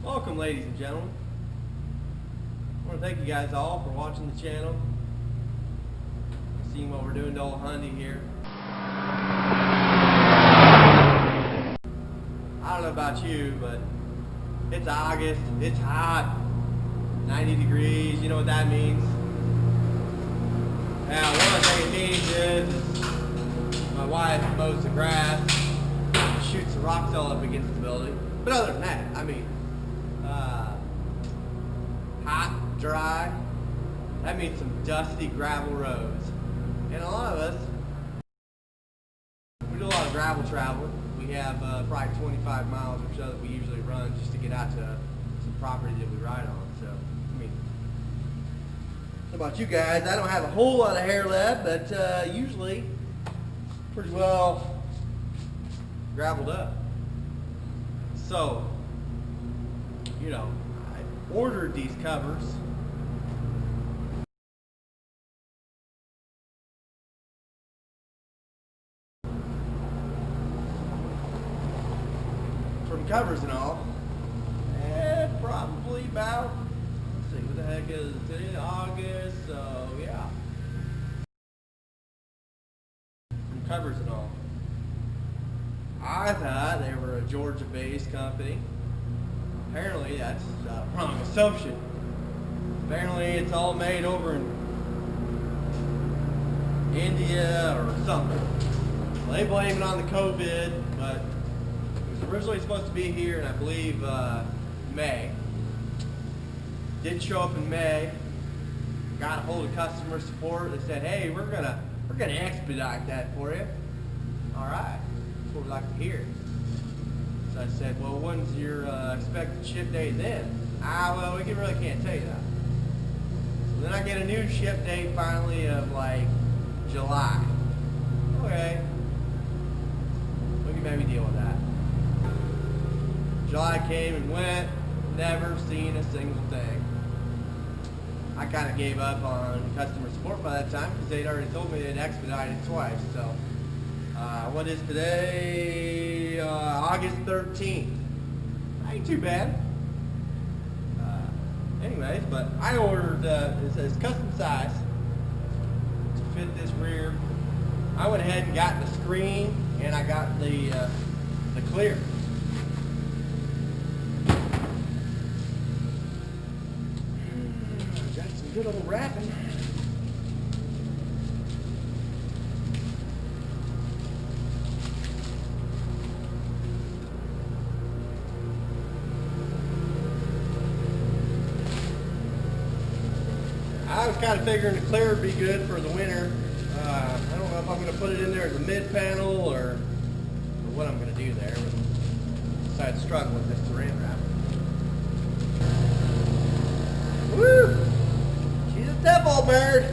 Welcome, ladies and gentlemen. I want to thank you guys all for watching the channel, seeing what we're doing to old Hundy here. I don't know about you, but it's August, it's hot, 90 degrees, you know what that means. Now, one thing it means is my wife mows the grass, shoots the rocks all up against the building. But other than that, I mean, hot, dry, that means some dusty gravel roads. And a lot of us, we do a lot of gravel travel. We have probably 25 miles or so that we usually run just to get out to some property that we ride on. So, I mean, how about you guys? I don't have a whole lot of hair left, but usually pretty well graveled up. So, you know, I ordered these covers. From Covers and All. And probably about, let's see, what the heck is it today? August, so yeah. From Covers and All. I thought they were a Georgia-based company. Apparently that's a wrong assumption. Apparently it's all made over in India or something. Well, they blame it on the COVID, but it was originally supposed to be here in, I believe, May. Didn't show up in May. Got a hold of customer support. They said, "Hey, we're gonna expedite that for you." All right, that's what we like to hear. So I said, "Well, when's your expected ship date then?" Well, we really can't tell you that. So then I get a new ship date finally of like July. Okay, we can maybe deal with that. July came and went, never seen a single thing. I kind of gave up on customer support by that time because they'd already told me they'd expedited twice. So, what is today? August 13th. Ain't too bad. Anyways, but I ordered, it says custom size to fit this rear. I went ahead and got the screen and I got the clear. Got some good old wrapping. I was kind of figuring the clear would be good for the winter. I don't know if I'm going to put it in there as a mid panel or what I'm going to do there. But decided to struggle with this saran wrap. Woo! She's a devil bird.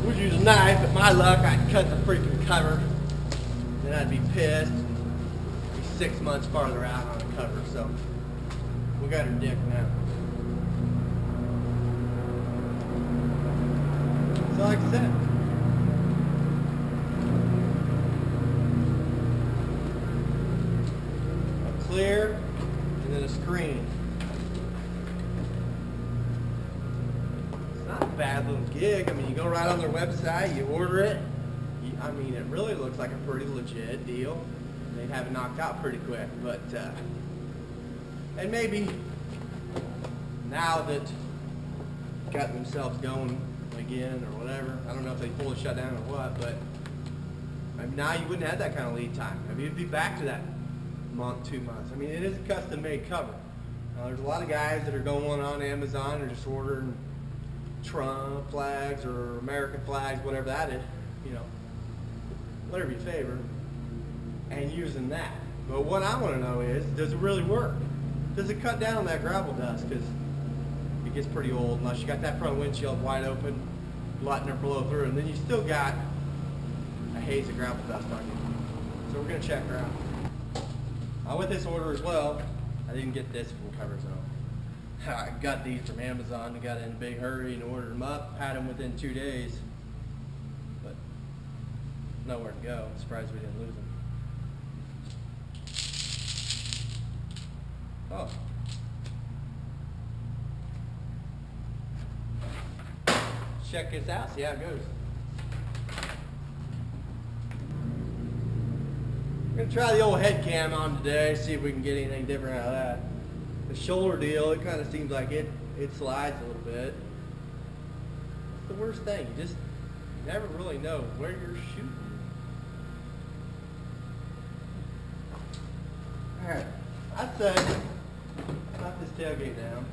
Would use a knife, but my luck, I'd cut the freaking cover. Then I'd be pissed. Be 6 months farther out on the cover. So we got her dick now. So like I said, a clear and then a screen. It's not a bad little gig. I mean, you go right on their website, you order it. I mean, it really looks like a pretty legit deal. They'd have it knocked out pretty quick, but and maybe now that got themselves going again or whatever. I don't know if they pull the shutdown or what, but I mean, now you wouldn't have that kind of lead time. I mean, it'd be back to that month, 2 months. I mean, it is a custom-made cover. Now, there's a lot of guys that are going on Amazon or just ordering Trump flags or American flags, whatever that is, you know, whatever you favor, and using that. But what I want to know is, does it really work? Does it cut down on that gravel dust? Because it gets pretty old unless you got that front windshield wide open, letting her blow through, and then you still got a haze of gravel dust on you. So we're going to check her out. With this order as well, I didn't get this from Covers and All. I got these from Amazon. I got in a big hurry and ordered them up, had them within 2 days, but nowhere to go. I'm surprised we didn't lose them. Oh. Check this out, see how it goes. We're gonna try the old head cam on today, see if we can get anything different out of that. The shoulder deal, it kind of seems like it slides a little bit. It's the worst thing, you just never really know where you're shooting. Alright, I'd say, knock this tailgate down.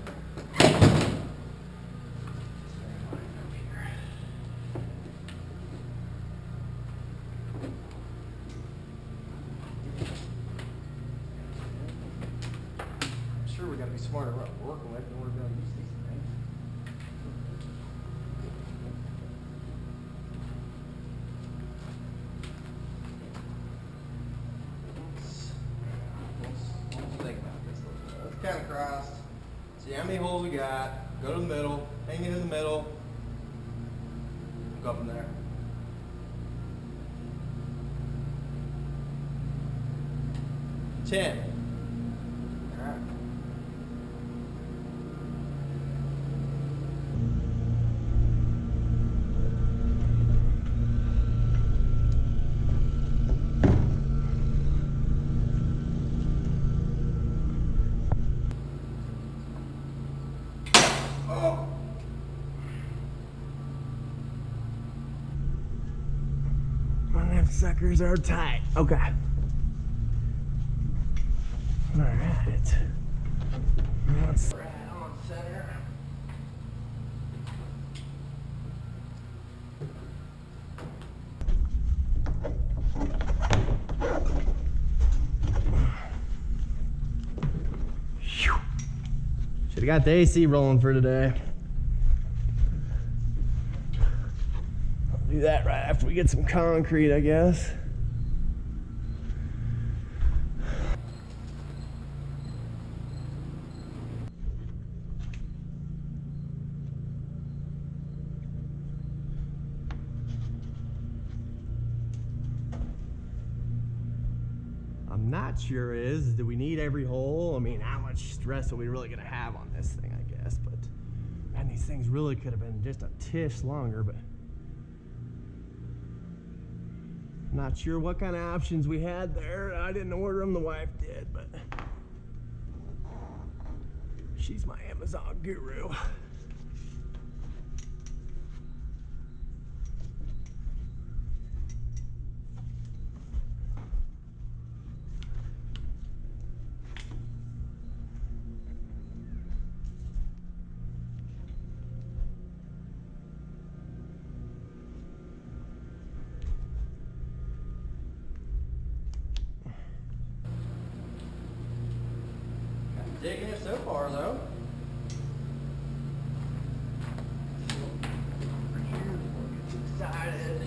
I'm sure we gotta be smarter about what we're working with in order to be able to use these things. Let's think about this a little bit. Let's count across. See how many holes we got. Go to the middle. Hang it in the middle. Go up from there. Ten. All right. Oh. Well, them suckers are tight. Okay. All right. Let's right on center. Should have got the AC rolling for today. I'll do that right after we get some concrete, I guess. I'm not sure do we need every hole? I mean, how much stress are we really gonna have on this thing, I guess, but man, these things really could have been just a tish longer, but not sure what kind of options we had there. I didn't order them, the wife did, but she's my Amazon guru. Digging it so far, though. Over here before it gets excited.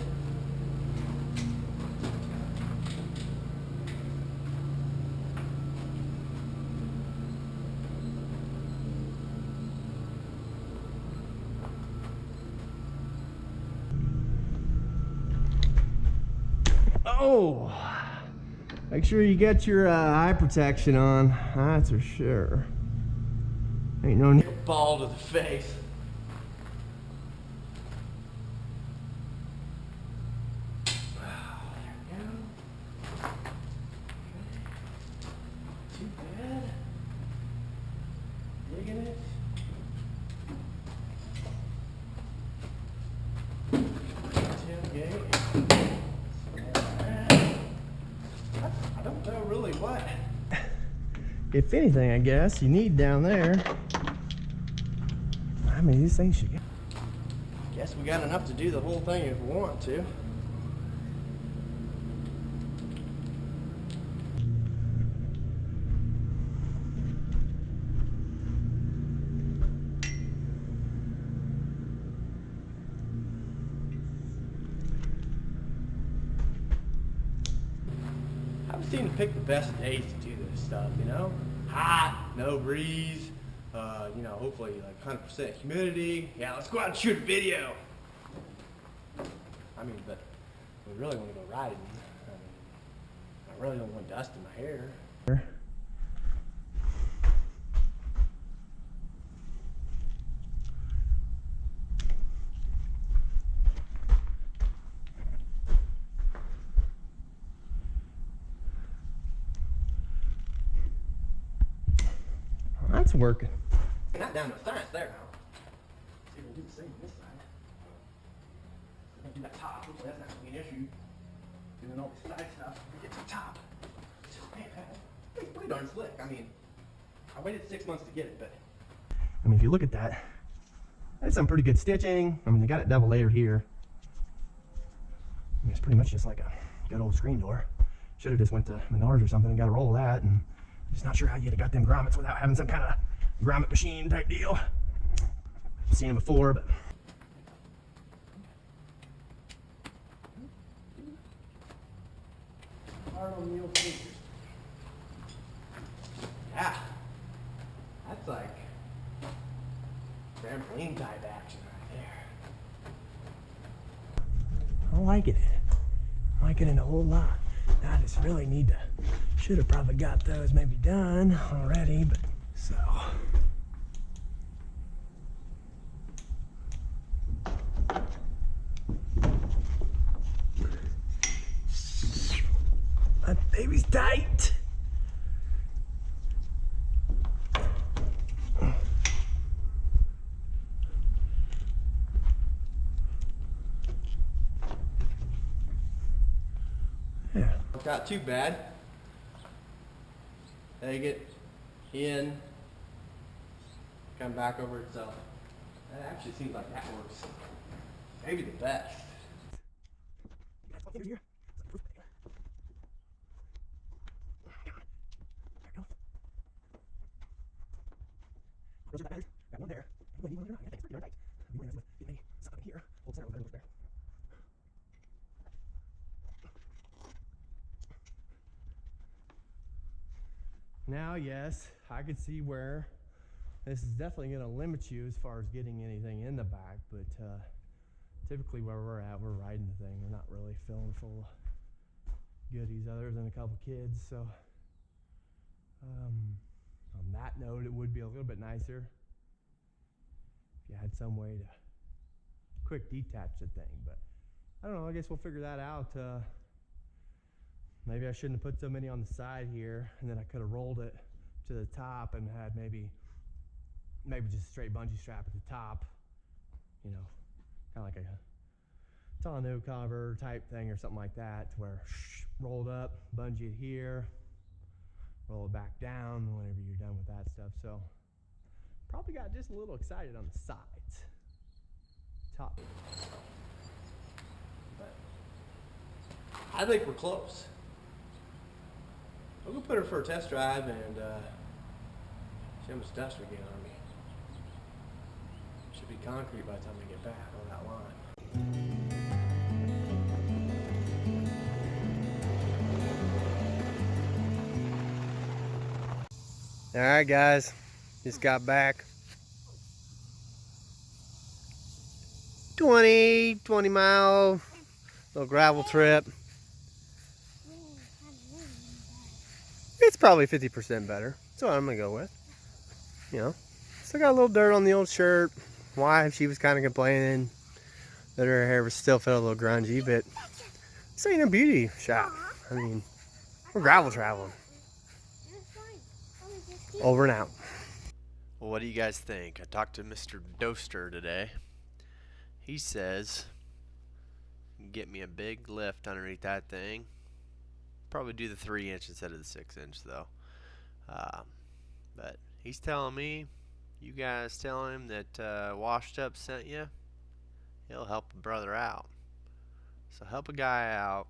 Oh! Make sure you get your eye protection on. That's for sure. Ain't no need. Ball to the face. Wow, there we go. Okay. Too bad. Digging it. Tailgate. I don't know really what, if anything, I guess, you need down there. I mean, these things should get. Guess we got enough to do the whole thing if we want to. I seem to pick the best days to do this stuff, you know? Hot, no breeze, you know, hopefully like 100% humidity. Yeah, let's go out and shoot a video. I mean, but we really want to go riding. I mean, I really don't want dust in my hair. working. Not down to science there now. See, we'll do the same on this side. We're gonna do that top. Hopefully that's not gonna be an issue. Doing all this side stuff. We get to the top. Man, it's pretty darn slick. I mean, I waited 6 months to get it, but I mean, if you look at that, that's some pretty good stitching. I mean, they got it double layered here. I mean, it's pretty much just like a good old screen door. Should have just went to Menards or something and got a roll of that. And I'm just not sure how you'd have got them grommets without having some kind of grommet machine type deal. I've seen them before, but hard on the old fingers. Yeah, that's like trampoline type action right there. I like it. I like it in a whole lot. I just really need to, should have probably got those maybe done already, but so. My baby's tight. Yeah. Not too bad. Take it in, come back over itself. That actually seems like that works maybe the best. Here. Got one there. Here. Hold center over there. Now, yes, I could see where this is definitely going to limit you as far as getting anything in the back, but typically where we're at, we're riding the thing. We're not really filling full of goodies other than a couple kids, so on that note, it would be a little bit nicer if you had some way to quick detach the thing, but I don't know, I guess we'll figure that out. Maybe I shouldn't have put so many on the side here, and then I could have rolled it to the top and had maybe just a straight bungee strap at the top, you know, kind of like a tonneau cover type thing or something like that, to where rolled up, bungee it here, roll it back down whenever you're done with that stuff. So probably got just a little excited on the sides. Top. I think we're close. I'm gonna put her for a test drive and see how much dust we get on me. Should be concrete by the time we get back on that line. All right, guys, just got back. 20 mile little gravel trip. It's probably 50% better. That's what I'm gonna go with. You know, still got a little dirt on the old shirt. Wife, she was kind of complaining that her hair was still felt a little grungy, but this ain't a beauty shop. I mean, we're gravel traveling. Over and out. Well, what do you guys think? I talked to Mr. Doster today. He says you can get me a big lift underneath that thing. Probably do the 3-inch instead of the 6-inch though. But he's telling me, you guys tell him that Washed Up sent you. He'll help a brother out. So help a guy out.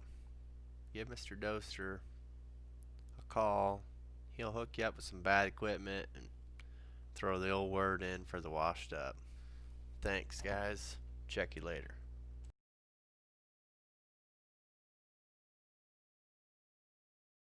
Give Mr. Doster a call. He'll hook you up with some bad equipment and throw the old word in for the Washed Up. Thanks, guys. Check you later.